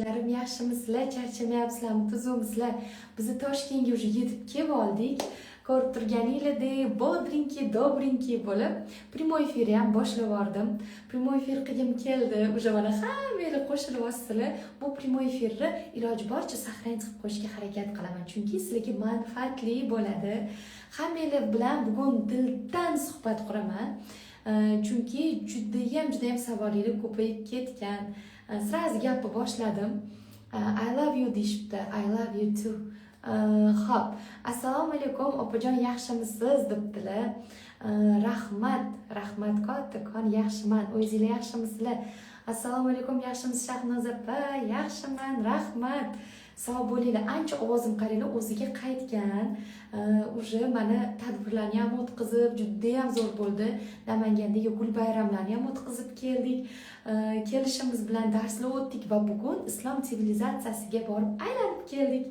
Qo'shnilarim yaxshimisizlar, charchamayapsizlarmi, tuzukmisizlar? Bizni Toshkentga уже yetib kelib oldik. Ko'rib turganingizdek, bodrinki, dobrinki bo'lib, primoy efirni ham boshlab yubordim. Primoy efir qilgim keldi. Уже mana hammanglar qo'shilib olsizlar. Bu primoy efirni iloji boricha saqlanib qo'yishga harakat qilaman, chunki sizlarga manfaatli bo'ladi. Hammanglar bilan bugun dildan suhbat quraman. Chunki judayam savollar ko'payib ketgan. Sraz gapni boshladim. I love you deyishibdi. I love you too. Xo'p, assalomu alaykum opajon, yaxshimisiz debdilar. Rahmat kattakon, yaxshiman. O'zingizlar yaxshimisizlar? Assalomu alaykum, yaxshimisiz Shahnoz opa? Yaxshiman, rahmat. Sog' bo'linglar. Ancha ovozim qaranglar o'ziga qaytgan. Уже mana tadbirlarni ham o'tkazib, juda ham zo'r bo'ldi. Namangandagi gul bayramlarni ham o'tkazib keldik. Kelishimiz bilan darslar o'tdik va bugun islom sivilizatsiyasiga borib aylanib keldik.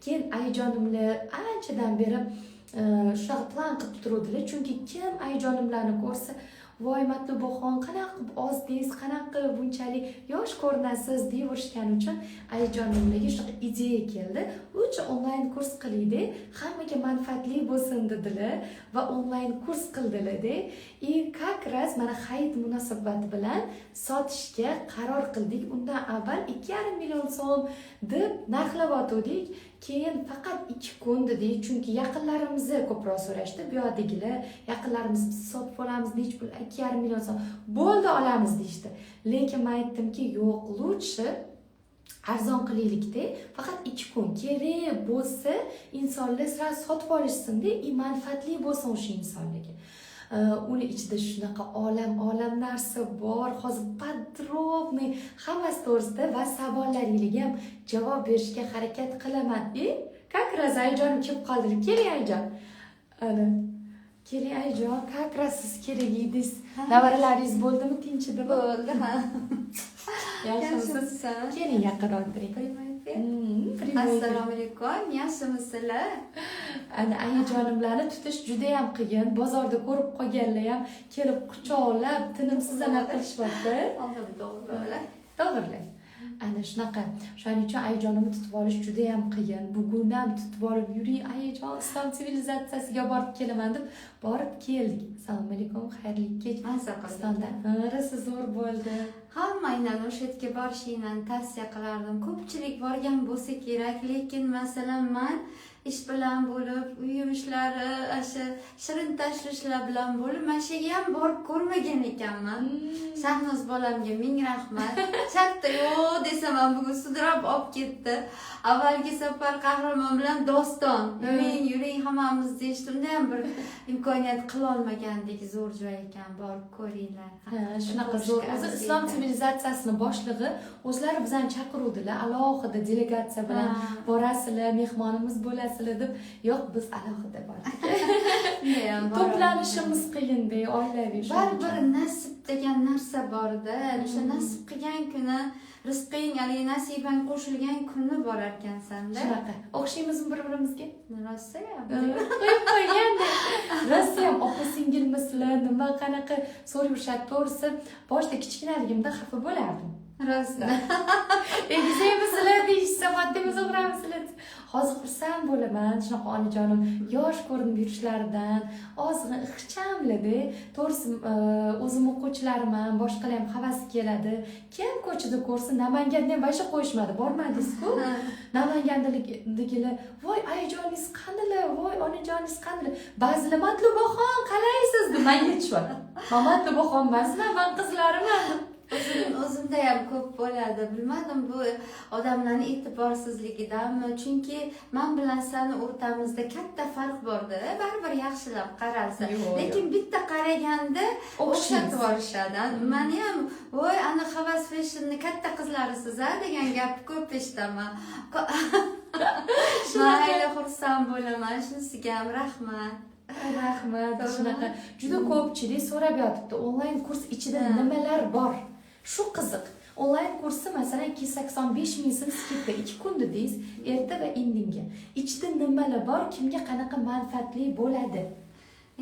Keyin ayajonimlar anchadan beri shunaqa plan qilib turuvdilar, chunki kim ayajonimlarni ko'rsa, voy Matlubaxon, qanaqa qilib ozdingiz, qanaqa qilib bunchalik yosh ko'rinasiz deyverishgani uchun ayajonimlarga shunaqa ideya keldi. Uch onlayn kurs qilaylik, hammaga manfaatli bo'lsin dedilar va onlayn kurs qildilar-da. Как раз mana hayit munosabati bilan sotishga qaror qildik. Undan avval 2,5 million so'm deb narxlab o'tdik. Keyin faqat 2 kun dedik, chunki yaqinlarimizni ko'proq so'rashdi. Bu yerdagilar yaqinlarimiz sotib olamiz, nech pul? 2,5 million so'm. Bo'ldi, olamiz deydi. Lekin men aytdimki, yo'q, lutshi arzon qilaylik-da, faqat 2 kun kerak bo'lsa, insonlar sira sotib olishsin-da, manfaatli bo'lsin o'sha insonlarga. Uni ichida shunaqa olam narsa bor. Hozir podrobniy hammasi to'g'risida va savollaringizga ham javob berishga harakat qilaman. Как раз ayajonim kelib qoldilar. Keling ayajon. Keling ayajon, как раз siz kerak edingiz. Navaralaringiz bo'ldimi, tinchidimi? Bo'ldi, ha. Yaxshimisiz? Keling yaqinroq turing. Assalomu alaykum, yaxshimisizlar? Ana ayajonimlarni tutish juda ham qiyin. Bozorda ko'rib qolganlar ham kelib quchoqlab, tinimsiz ana qilishyapti. To'g'rilar. Ana shunaqa. Shuning uchun ayajonimni tutib olish juda ham qiyin. Bugun ham tutib olib yuring, ayajon, islom sivilizatsiyasiga borib kelaman deb borib keldik. Assalomu alaykum, xayrli kech. Pakistoonda narsa zo'r bo'ldi. Hammanglarni o'sha yerga borishinglarni tavsiya qilardim. Ko'pchilik borgan bo'lsa kerak, lekin masalan men ish bilan bo'lib, uyim ishlari, o'sha shirin tashvishlar bilan bo'lib, mana shu yerga ham borib ko'rmagan ekanman. Shahnoz bolamga ming rahmat. Chatta yo'q desam ham bugun sudrab olib ketdi. Avvalgi safar qahramon bilan doston. Yuring hammamiz deyishdi. Unda ham bir imkoniyat qila olmagandik. Zo'r joy ekan, borib ko'ringlar. Shunaqa zo'r. O'zi islom sivilizatsiyasining boshlig'i o'zlari bizani chaqiruvdilar. Alohida delegatsiya bilan borasizlar, mehmonimiz bo'lasizlar deb. Yo'q, biz alohida bordik. To'planishimiz qiyin-da, oilaviy. Baribir nasib degan narsa bor-da. O'sha nasib qilgan kuni rizqing, ali nasibang qo'shilgan kuni borar ekansan-da. Shunaqa. O'xshaymizmi bir-birimizga? Rosa ham. Qo'yib qo'yganda. Rosa ham opa-singilmisizlar, nima qanaqa so'rayverishadi. To'g'risi, boshida kichkinaligimda xafa bo'lardim. Rosa. Egizaymisizlar deyishsa, haddimiz o'g'ramisizlar. Hozir xursand bo'laman, shunaqa onajonim yosh ko'rinib yurishlaridan, ozg'in ixchamlida. To'g'risi, o'zim o'quvchilarimman, boshqalar ham havas keladi. Kim ko'chada ko'rsa, Namanganda ham boshqa qo'yishmadi, bormadingiz-ku? Namangandagilar, voy ayajoningiz qandilar, voy onajoningiz qandilar. Ba'zilar Matlubaxon, qalaysiz deb menga aytishadi. Men Matlubaxon emasman, men qizlariman. O'zimda ham ko'p bo'ladi. Bilmadim, bu odamlarning e'tiborsizligidanmi? Chunki men bilan seni o'rtamizda katta farq bor-da. Baribir yaxshilab qaralsa, lekin bitta qaraganda o'xshatib yuborishadi. Men ham voy, ana havas fashionni katta qizlarisiz-a degan gapni ko'p eshitaman. Mayli, xursand bo'laman. Shunisiga ham rahmat. Rahmat. Shunaqa juda ko'pchilik so'rab yotibdi. Onlayn kurs ichida nimalar bor? Shu qiziq. Onlayn kursi masalan 285 ming so'm skidda 2 kun dedingiz, erta va indinga. Ichida nimalar bor, kimga qanaqa manfaatli bo'ladi?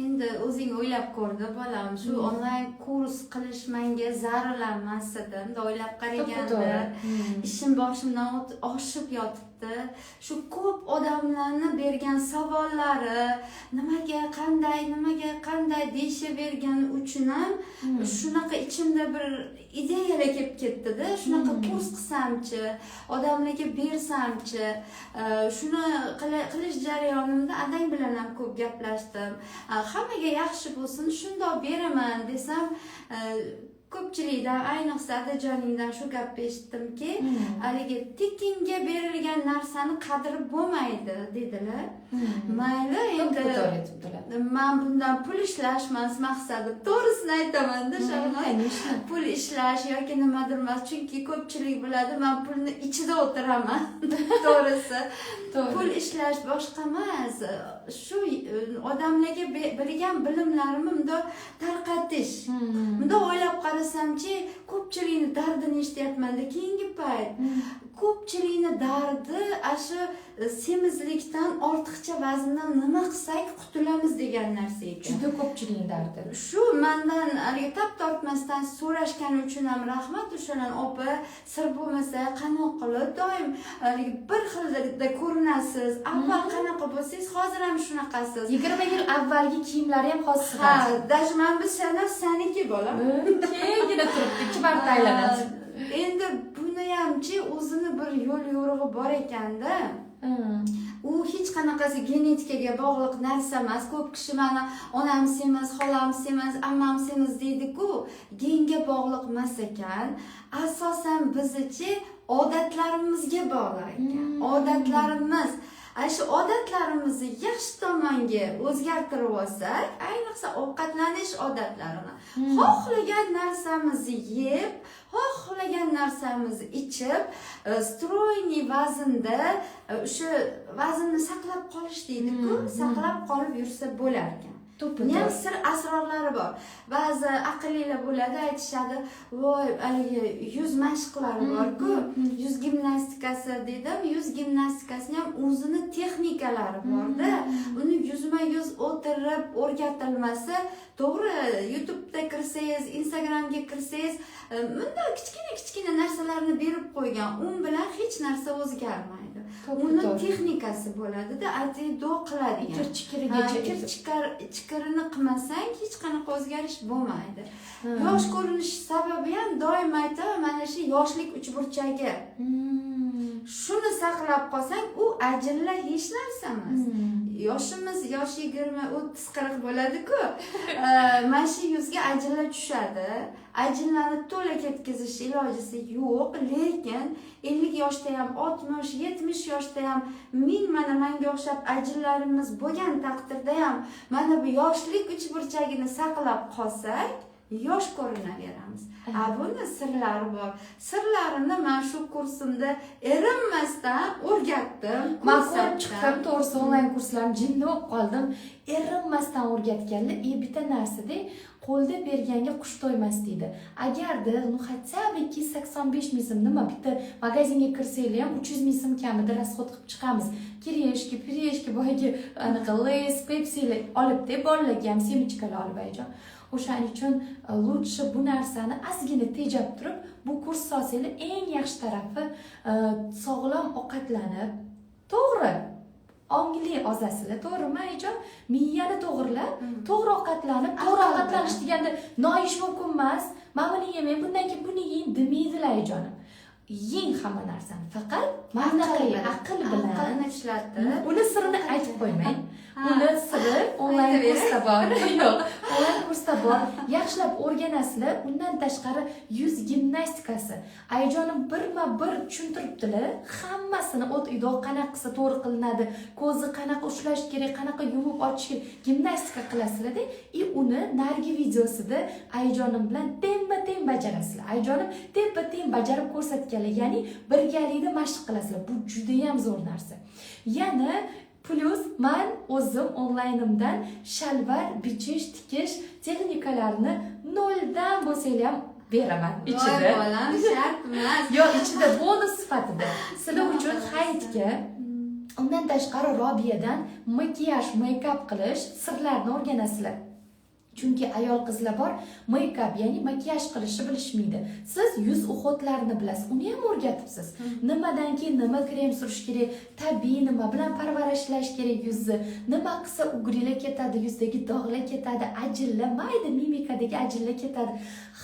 Endi o'zing o'ylab ko'rdi bolam, shu onlayn kurs qilish menga zarur emas edi. Endi o'ylab qaraganda ishim boshimdan oshib yotibdi. Shu ko'p odamlarning bergan savollari, nimaga qanday deyishavergani uchun ham shunaqa ichimda bir ideyalar kelib ketdi-da. Shunaqa kurs qilsamchi, odamlarga bersamchi, shuni qilish jarayonimda adang bilan ham ko'p gaplashdim. Hammaga yaxshi bo'lsin, shundoq beraman desam, ko'pchilikdan, ayniqsa adajoningdan shu gapni eshitdimki, haligi tekinga berilgan narsani qadri bo'lmaydi dedilar. Mayli, endi men bundan pul ishlash emas maqsadim. To'g'risini aytaman-da, pul ishlash yoki nimadir emas, chunki ko'pchilik biladi, men pulni ichida o'tiraman. To'g'risi, pul ishlash boshqa emas. Shu odamlarga bilgan bilimlarimni bundoq tarqatish. Bundoq o'ylab qarasamchi, ko'pchilikning dardini eshityapman-da keyingi payt. Ko'pchilikning dardi shu semizlikdan, ortiqcha vazndan nima qilsak qutulamiz degan narsa ekan. Juda ko'pchilikning dardi. Shu mendan haligi tap tortmasdan so'rashgani uchun ham rahmat. O'shalar opa, sir bo'lmasa qanoq qilib doim haligi bir xilda ko'rinasiz. Avval qanaqa bo'lsangiz, hozir ham shunaqasiz. 20 yil avvalgi kiyimlari ham hozir. Ha, dajman biz saniki bolam. Keyingina turibdi, 2 marta aylanadi. Endi buni hamchi o'zini bir yo'l yo'rig'i bor ekanda. U hech qanaqasi genetikaga bog'liq narsa emas. Ko'p kishi mana onam semiz, xolam semiz, ammam semiz deydi-ku, genga bog'liq emas ekan. Asosan bizchi odatlarimizga bog'liq ekan. Odatlarimiz shu odatlarimizni yaxshi tomonga o'zgartirib olsak, ayniqsa ovqatlanish odatlarini, xohlagan narsamizni yeb, xohlagan narsamizni ichib, stroyniy vaznda o'sha vaznni saqlab qolish deydi-ku, saqlab qolib yursa bo'lar ekan. Ham sir asrorlari bor. Ba'zi aqllilar bo'ladi, aytishadi, voy, haligi yuz mashqlari bor-ku, yuz gimnastikasi dedim, yuz gimnastikasining ham o'zini texnikalari bor-da. Uni yuzma-yuz o'tirib o'rgatilmasa, to'g'ri, YouTube'da kirsangiz, Instagramga kirsangiz, bunday kichkina narsalarni berib qo'ygan, u bilan hech narsa o'zgarmaydi. Uni texnikasi bo'ladi-da, aytib qiladigan. Kir-chikirini qilmasang hech qanaqa o'zgarish bo'lmaydi. Yosh ko'rinish sababi ham doim aytaman, mana shu yoshlik uchburchagi. Shuni saqlab qolsang, u ajinlar hech narsa emas. Yoshimiz yosh 20, 30, 40 bo'ladi-ku. Mana shu yuzga ajinlar tushadi. Ajinlarni to'la ketkazish ilojisi yo'q, lekin 50 yoshda ham, 60, 70 yoshda ham mana menga o'xshab ajinlarimiz bo'lgan taqdirda ham mana bu yoshlik uchburchagini saqlab qolsak, yosh ko'rinaveramiz. Buni sirlari bor. Sirlarini men shu kursimda erinmasdan o'rgatdim. Men ko'rib chiqdim, to'g'risi onlayn kurslarni jinni bo'lib qoldim. Erinmasdan o'rgatganlar, bitta narsada qo'lda berganga qush to'ymas deydi. Agarda хотя бы 285 ming so'm nima bitta magazinga kirsanglar ham 300 ming so'm kamida rasxod qilib chiqamiz. Kireshki, pireshki, boyagi anaqa Lays, Pepsi'lar olib deb bolalarga ham semichkalar olib ayjon. O'shaning uchun lutshi bu narsani ozgina tejab turib, bu kurs olsanglar eng yaxshi tarafi sog'lom ovqatlanib, to'g'ri ongli ozasizlar, to'g'rimi ayjon? Miyani to'g'rilab, to'g'ri ovqatlanib, to'g'ri ovqatlanish deganda noyish mumkin emas. Men buni yemay, bundan keyin buni yeyin demaydilar ayjonim. Yeng hamma narsani, faqat aql bilan ishlatdi. Uni sirini aytib qo'ymang. Uni siri onlayn kursda bor. Yo'q, onlayn kursda bor. Yaxshilab o'rganasizlar. Undan tashqari yuz gimnastikasi. Ayjonim birma-bir tushuntiribdilar. Hammasini uyda qanaqa qilsa to'g'ri qilinadi, ko'zni qanaqa ushlash kerak, qanaqa yumib ochish kerak, gimnastika qilasizlar-da, uni narigi videosida ayjonim bilan temma-tem bajarasizlar. Ayjonim teppa-tem bajarib ko'rsatganlar, ya'ni birgalikda mashq qilasizlar. Bu juda ham zo'r narsa. Yana plus men o'zim onlaynimdan shalvar bichish, tikish texnikalarini noldan bo'lsa ham beraman ichida. Bolam shart emas. Yo'q, ichida bonus sifatida. Sizlar uchun hayitga Undan tashqari Robiyadan makiyaj, make-up qilish sirlarini o'rganasizlar. Chunki ayol qizlar bor, make-up, ya'ni makiyaj qilishni bilishmaydi. Siz yuz uxotlarini bilasiz, uni ham o'rgatibsiz. Nimadan keyin nima krem surish kerak, tabiiy nima bilan parvarishlash kerak yuzni, nima qilsa ugrilar ketadi, yuzdagi dog'lar ketadi, ajinlar, mayda mimikadagi ajinlar ketadi.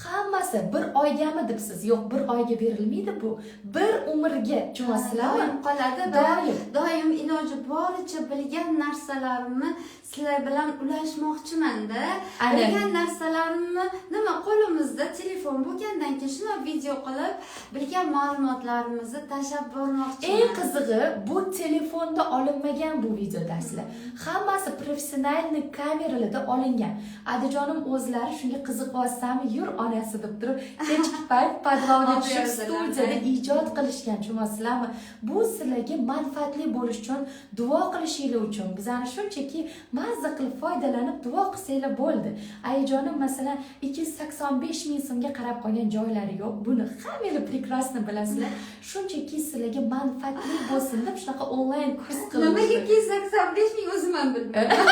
Hammasi bir oygami debsiz? Yo'q, bir oyga berilmaydi bu. Bir umrga, tushunasizlarmi? Qoladi. Doim iloji boricha bilgan narsalarimni sizlar bilan ulashmoqchiman-da. Bilgan narsalarimni nima qo'limizda telefon bo'lgandan keyin shuni video qilib bilgan ma'lumotlarimizni tashlab bormoqchiman. Eng qizig'i, bu telefonda olinmagan bu video darslar. Hammasi professional kameralarda olingan. Adajonim o'zlari shunga qiziqyapsanmi, yur onasi deb turib, kechki payt podvalga tushib studiyada ijod qilishgan, tushunasizlarmi? Bu sizlarga manfaatli bo'lish uchun, duo qilishinglar uchun, bizani shunchaki mazza qilib foydalanib duo qilsanglar bo'ldi. Ayajonim masalan 285 ming so'mga qarab qolgan joylari yo'q. Buni hammanglar prekrasno bilasizlar. Shunchaki sizlarga manfaatli bo'lsin deb shunaqa onlayn kurs qildim. Nimaga 285 ming o'zim ham bilmayman.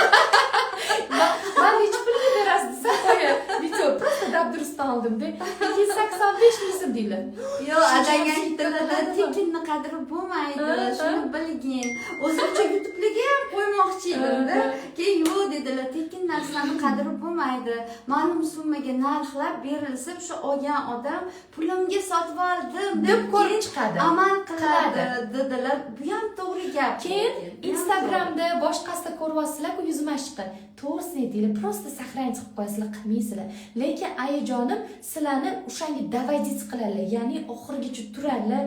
Ben hiç pulini berasiz desa qo'ya. Video просто dabdurustdan oldim-da. 285 ming so'm deydi. Yo'q, adanga aytdilar, tekinni qadri bo'lmaydi. Shuni bilgin. O'zimcha YouTube'ga ham qo'ymoqchi edim-da. Keyin yo'q dedilar, tekin narsani qadri bo'lmaydi. Ma'lum summaga narxlab berilsa, o'sha olgan odam pulimga sotib oldim deb ko'rib chiqadi. Amal qiladi dedilar. Bu ham to'g'ri gap. Keyin Instagramda boshqasida ko'ryapsizlar-ku yuzma chiqdi. To'g'risini aytinglar, просто сохранить qilib qo'yasizlar, qilmaysizlar. Lekin ayajonim sizlarni o'shanga davajit qiladilar, ya'ni oxirigacha turadilar,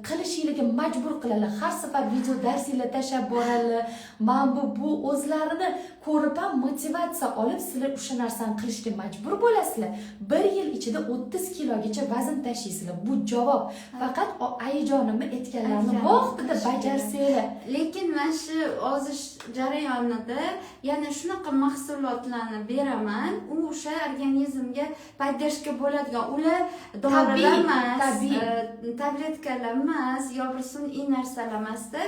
qilishinglarga majbur qiladilar. Har safar video darsinglar tashab boradilar. Men bu o'zlarini ko'rib ham motivatsiya olib, sizlar o'sha narsani qilishga majbur bo'lasizlar. 1 yil ichida 30 kilogacha vazn tashlaysizlar. Bu javob. Faqat ayajonimni aytganlarini vaqtida bajarsanglar. Lekin men shu ozish jarayonida yana shunaqa mahsulotlarni beraman, u o'sha organizmga podдержка bo'ladigan, ular dorilar emas, tabletkalar emas, yo bir sun'iy narsalar emasda,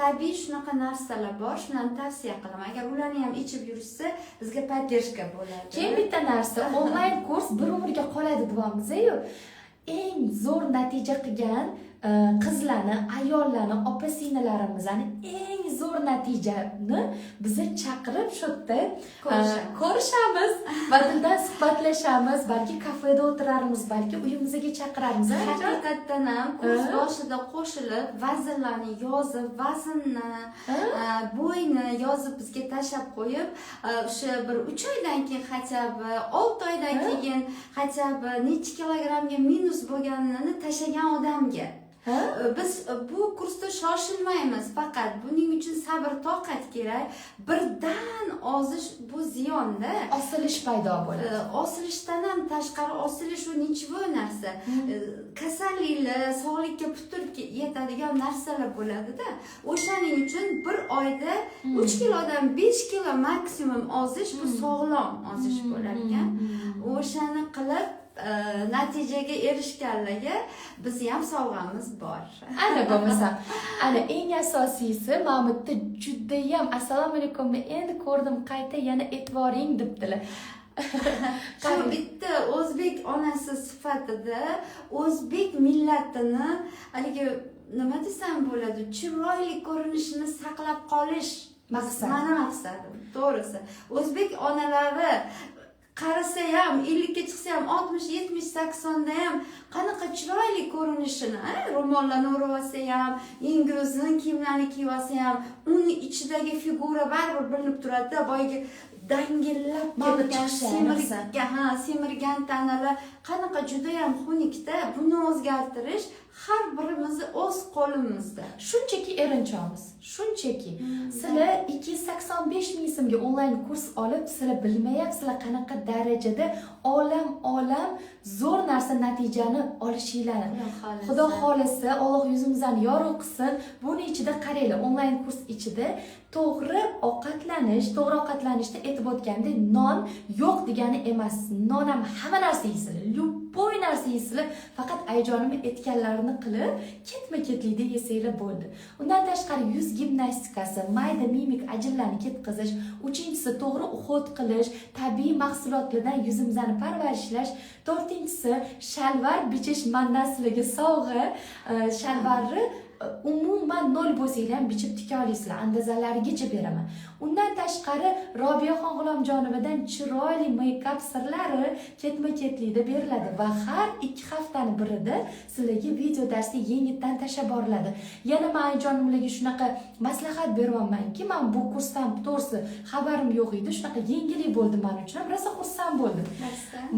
tabiiy shunaqa narsalar bor. Shuni tavsiya qilaman. Agar ularni ham ichib yurishsa, bizga podдержка bo'ladi. Keyin bitta narsa, onlayn kurs bir umrga qoladi deyapmiz-ku. Eng zo'r natija qilgan qizlarni, ayollarni, opa-singillarimizni eng zo'r natijani bizni chaqirib shu yerda ko'rishamiz, badildan suhbatlashamiz, balki kafeda o'tirarmiz, balki uyimizga chaqirarmiz. Haqiqatdan ham kurs boshida qo'shilib, vaznlarni yozib, vaznni, bo'yni yozib bizga tashab qo'yib, o'sha bir 3 oydan keyin xachabi, 6 oydan keyin xachabi necha kilogrammga minus bo'lganini tashagan odamga biz bu kursda shoshilmaymiz, faqat buning uchun sabr, toqat kerak. Birdan ozish bu ziyonda, osilish paydo bo'ladi. Osilishdan ham tashqari osilish u nechvoy narsa. Kasalliklar, sog'likka putur yetadigan narsalar bo'ladi-da. O'shaning uchun bir oyda 3 kilodan 5 kilo maksimum ozish bu sog'lom ozish bo'lar ekan. O'shani qilib natijaga erishganlarga bizni ham sovg'amiz bor. Ana bo'lmasa, ana eng asosiysi Mahmudda juda ham assalomu alaykumni endi ko'rdim, qayta yana e'tiboring debdilar. Shu bitta o'zbek onasi sifatida o'zbek millatini haligi nima desam bo'ladi, chiroyli ko'rinishini saqlab qolish maqsad. Meni maqsadim, to'g'risi. O'zbek onalari qarasa ham 50 ga chiqsa ham 60, 70, 80 da ham qanaqa chiroyli ko'rinishini, ro'mollarni o'rab olsa ham, yangi uzun kiyimlarni kiyib olsa ham, uning ichidagi figura baribir bilinib turadi-da, boyagi dangillab ketgan, semirgan tanalar qanaqa juda ham xunukda. Buni o'zgartirish har birimizni o'z qo'limizda. Shunchaki erinchoqmiz. Shunchaki sizlar 285 ming so'mga onlayn kurs olib, sizlar bilmayapsizlar qanaqa darajada olam zo'r narsa natijani olishinglarni. Xudo xolisa, Alloh yuzimizdan yorug' qilsin. Buni ichida qaranglar, onlayn kurs ichida to'g'ri ovqatlanishda aytib o'tgandek non yo'q degani emas. Non ham hamma narsa yeysizlar. любой narsa yeysizlar, faqat ayajonimni aytganlarini qilib, ketma-ketlikda yesanglar bo'ldi. Undan tashqari yuz gimnastikasi, mayda mimik ajinlarni ketkazish, uchinchisi to'g'ri uhud qilish, tabiiy mahsulotlardan yuzimizni parvarishlash, to'rtinchisi shalvar bichish. Mandan sizlarga sovg'a, shalvarni umuman 0 bo'lsanglar ham bichib tika olasizlar, andazalarigacha beraman. Undan tashqari Robiyaxon G'ulomjonovadan chiroyli make-up sirlari ketma-ketlikda beriladi va har 2 haftani birida sizlarga video darsda yengitdan tashlab boriladi. Yana men ayjonimlarga shunaqa maslahat beramanki, men bu kursdan to'g'risi xabarim yo'q edi, shunaqa yengillik bo'ldi men uchun. Rosa xursand bo'ldim.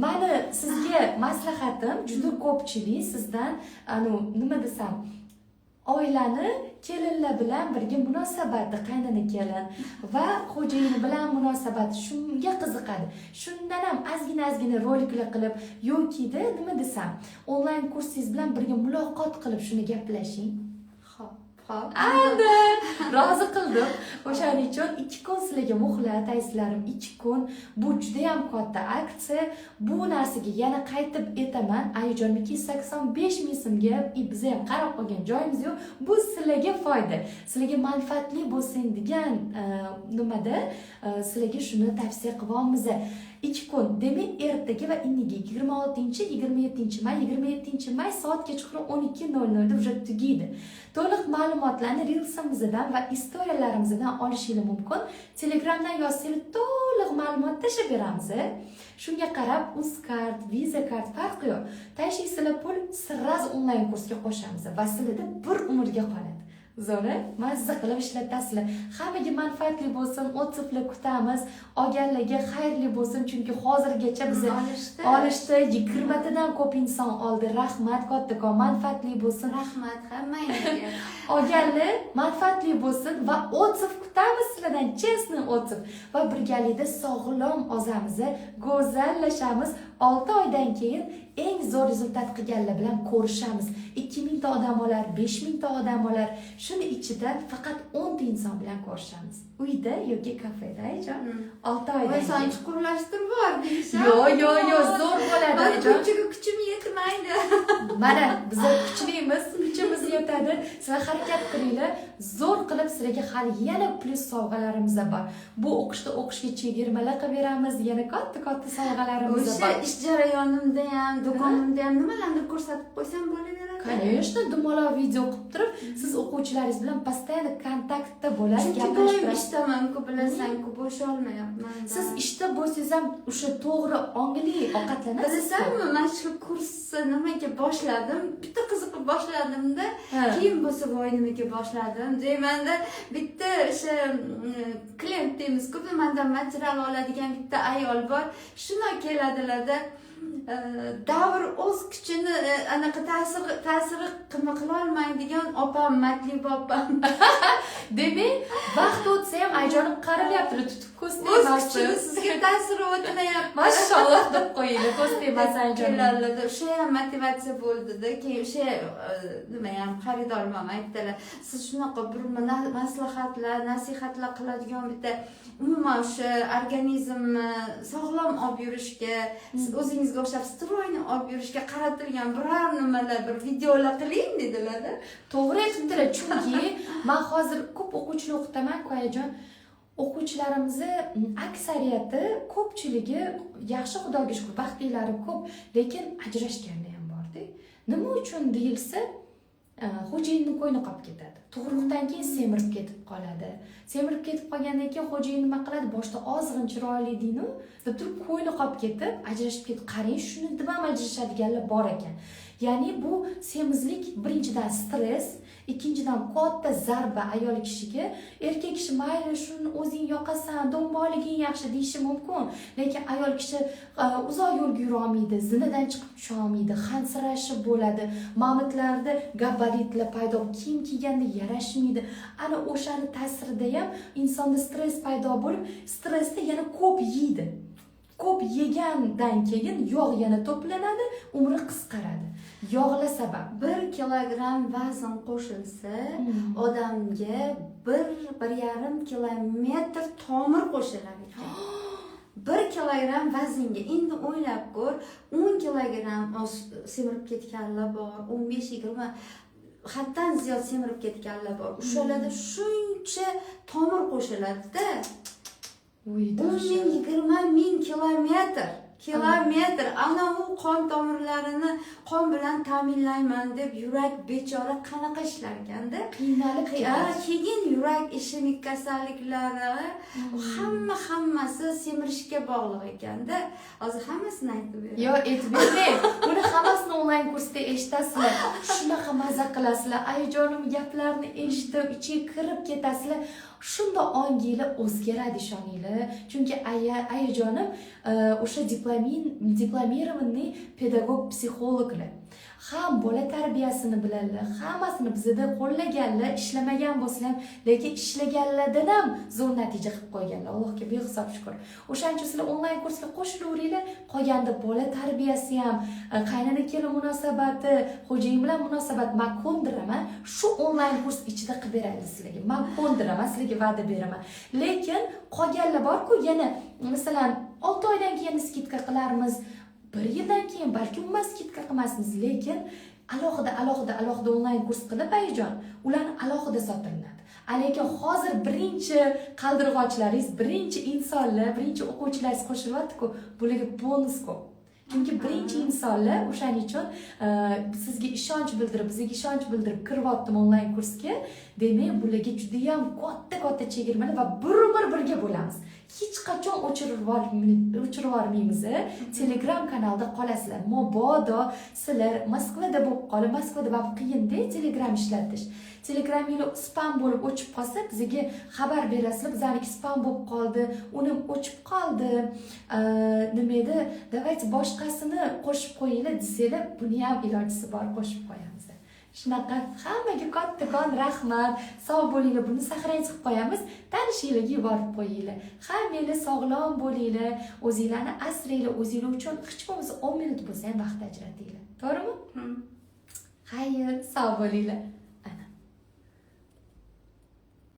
Meni sizga maslahatim juda ko'pchilik sizdan nima desam, oilani kelinlar bilan birga munosabati, qaynona kelin va xo'jayini bilan munosabati shunga qiziqadi. Shundan ham ozgina roliklar qilib yoki-da nima desam, onlayn kursingiz bilan birga muloqot qilib shuni gaplashing. Xo'p. Ana, rozi qildim. O'shaning uchun 2 kun sizlarga muhlat, aytlarim 2 kun. Bu juda ham katta aksiya. Bu narsaga yana qaytib aytaman. Ayajonimga 85 ming so'mga biz ham qarab qolgan joyimiz yo'q. Bu sizlarga foyda. Sizlarga manfaatli bo'lsin degan nimada sizlarga shuni tavsiya qilyapmiz. 2 kun, demak ertaga va indigi 26-27 may, 27 may soat kechqurun 12:00 da уже tugaydi. To'liq ma'lumotlarni Reels'imizdan va istoriyalarimizdan olishingiz mumkin. Telegramdan yozsangiz to'liq ma'lumot tashlab beramiz. Shunga qarab Uzkart, Visa kart farqi yo'q. Tashlaysizlar pul, sirraz onlayn kursga qo'shamiz va sizlarda bir umrga qoladi. Zo'ra, mazza qilib ishlatasizlar. Hammaga manfaatli bo'lsin, o'tsiflar kutamiz. Olganlarga xayrli bo'lsin, chunki hozirgacha biz olishda 20 tadan ko'p inson oldi. Rahmat, kattakon manfaatli bo'lsin. Rahmat hammangizga. Olganlar manfaatli bo'lsin va o'tsif kutamiz sizlardan, chestni o'tsif. Va birgalikda sog'lom ozamiz, go'zallashamiz. 6 oydan keyin eng zo'r rezultat qilganlar bilan ko'rishamiz. 2000 ta odam olar, 5000 ta odam olar. Shuni ichidan faqat 10 ta inson bilan ko'rishamiz. Uyda yoki kafeda, ayjon. 6 oydan. Voy, sen chuqurlashtirib bor deysan. Yo'q, zo'r bo'ladi, ayjon. Kuchim yetmaydi. Mana biz kuchlimiz, kuchimiz yetadi. Sizlar harakat qilinglar. Zo'r qilib sizlarga hali yana plus sovg'alarimiz bor. Bu o'qishga chegirmalar qilib beramiz, yana katta sovg'alarimiz bor. O'sha ish jarayonimda ham, do'konimda ham nimalarni ko'rsatib qo'ysam bo'laveradi. Конечно, dumaloq video qilib turib, siz o'quvchilaringiz bilan postoyanno kontaktda bo'lasiz, gaplashib ishdaman-ku, bilasan-ku, bo'sha olmayapman. Siz ishda bo'lsangiz ham o'sha to'g'ri ongli ovqatlanasiz. Bilasanmi, men shu kursni nimaga boshladim? Bitta qiziqib boshladimda, keyin bo'lsa voy nimaga boshladim deymanda, bitta o'sha klient deymiz-ku, mendan material oladigan bitta ayol bor. Shuna keladilarda davr o'z kuchini anaqa ta'siri qilolmaydigan opam, Matlib opam. Demak, vaqt o'tsa ham ayjonim qarilyapti, tutib ko'z tegmas. O'z kuchini sizga ta'siri o'tmayapti. Mashalloh deb qo'yinglar, ko'z tegmas ayjonim. O'sha ham motivatsiya bo'ldida. Keyin o'sha nima ham xaridor ham aytdilar. Siz shunaqa bir maslahatlar, nasihatlar qiladigan bitta umuman o'sha organizmni sog'lom olib yurishga, siz o'zingizga o'xshab stroyni olib yurishga qaratilgan biror nimalar, bir videolar qiling dedilar. To'g'ri aytibdilar, chunki men hozir ko'p o'quvchilar o'qitaman-ku ayajon. O'quvchilarimizni aksariyati, ko'pchiligi yaxshi, xudoga shukr, baxtlilari ko'p, lekin ajrashganlar ham bor-da. Nima uchun deyilsa, xo'jayinni qo'yni qolib ketadi. Tug'ruqdan keyin semirib ketib qoladi. Semirib ketib qolgandan keyin xo'jayin nima qiladi? Boshda ozg'in chiroyli deynu, deb turib qo'yni qolib ketib, ajrashib ketib, qarang, shuni deb ham ajrashadiganlar bor ekan. Ya'ni bu semizlik birinchidan stress, ikkinchidan katta zarba ayol kishiga. Erkak kishi mayli shuni o'zing yoqasan, domboliging yaxshi deyishi mumkin, lekin ayol kishi uzoq yo'lga yura olmaydi, zinadan chiqib tusha olmaydi, hansirashib bo'ladi, mamitlarda gabaritlar paydo, kiyim kiyganda yarashmaydi. Ana o'shani ta'sirida ham insonda stress paydo bo'lib, stressda yana ko'p yeydi. Ko'p yegandan keyin yog' yana to'planadi, umri qisqaradi. Yog'lar sabab 1 kilogramm vazn qo'shilsa, odamga 1,5 kilometr tomir qo'shiladi ekan. 1 kilogramm vaznga endi o'ylab ko'r, 10 kilogramm semirib ketganlar bor, 15-20 haddan ziyod semirib ketganlar bor. O'shalarda shuncha tomir qo'shiladi-da. 10-20 kilometr ana u qon tomirlarini qon bilan ta'minlayman deb yurak bechora qanaqa ishlar ekanda, qiynalib keyin yurak ishemik kasalliklari hammasi semirishga bog'liq ekanda. Hozir hammasini aytib beraman. Yo, aytib bermang. Buni hammasini onlayn kursda eshitasizlar. Shunaqa maza qilasizlar. Ayajonim gaplarni eshitib, ichiga kirib ketasizlar. Shunda onginglar o'zgaradi, ishoninglar. Chunki ayajonim o'sha diplomированный pedagog psixologlar. Ham bola tarbiyasini biladilar, hammasini bizda qo'llaganlar, ishlamagan bo'lsa ham, lekin ishlaganlardan ham zo'r natija qilib qo'yganlar. Allohga behisob shukr. O'shaning uchun sizlar onlayn kursga qo'shilaveringlar. Qolganda bola tarbiyasi ham, qaynona kelin munosabati, xo'jayin bilan munosabat men ko'ndiraman. Shu onlayn kurs ichida qilib beraylik sizlarga. Men ko'ndiraman, sizlarga va'da beraman. Lekin qolganlar bor-ku, yana masalan 6 oydan keyin skidka qilarmiz. 1 yildan keyin balki umuman skidka qilmasmiz, lekin alohida onlayn kurs qilib ayajon, ularni alohida sotiladi. Lekin hozir birinchi qaldirg'ochlaringiz, birinchi insonlar, birinchi o'quvchilaringiz qo'shilyapti-ku, bularga bonus ko'p. Chunki birinchi insonlar o'shaning uchun sizga ishonch bildirib, bizga ishonch bildirib kiryaptim onlayn kursga. Demak, bularga juda ham katta chegirmalar va birga bo'lamiz. Hech qachon o'chirib olmaymiz. Telegram kanalda qolasizlar. Mobodo sizlar Moskvada bo'lib qolib, Moskvada bab qiyin-da Telegram ishlatish. Telegraminglar spam bo'lib o'chib qolsa, bizga xabar berasizlar. Bizlarniki spam bo'lib qoldi, unim o'chib qoldi. Nima edi? Davayt boshqasini qo'shib qo'yinglar desanglar, buni ham ilojisi bor, qo'shib qo'yamiz. Shunaqa hammaga kattakon rahmat. Sog' bo'linglar. Buni sahrangiz qilib qo'yamiz. Tanishinglarga yuborib qo'yinglar. Hammanglar sog'lom bo'linglar. O'zinglarni asranglar, o'zinglar uchun hech bo'lmasa 10 minut bo'lsa ham vaqt ajratinglar. To'g'rimi? Xayr, sog' bo'linglar.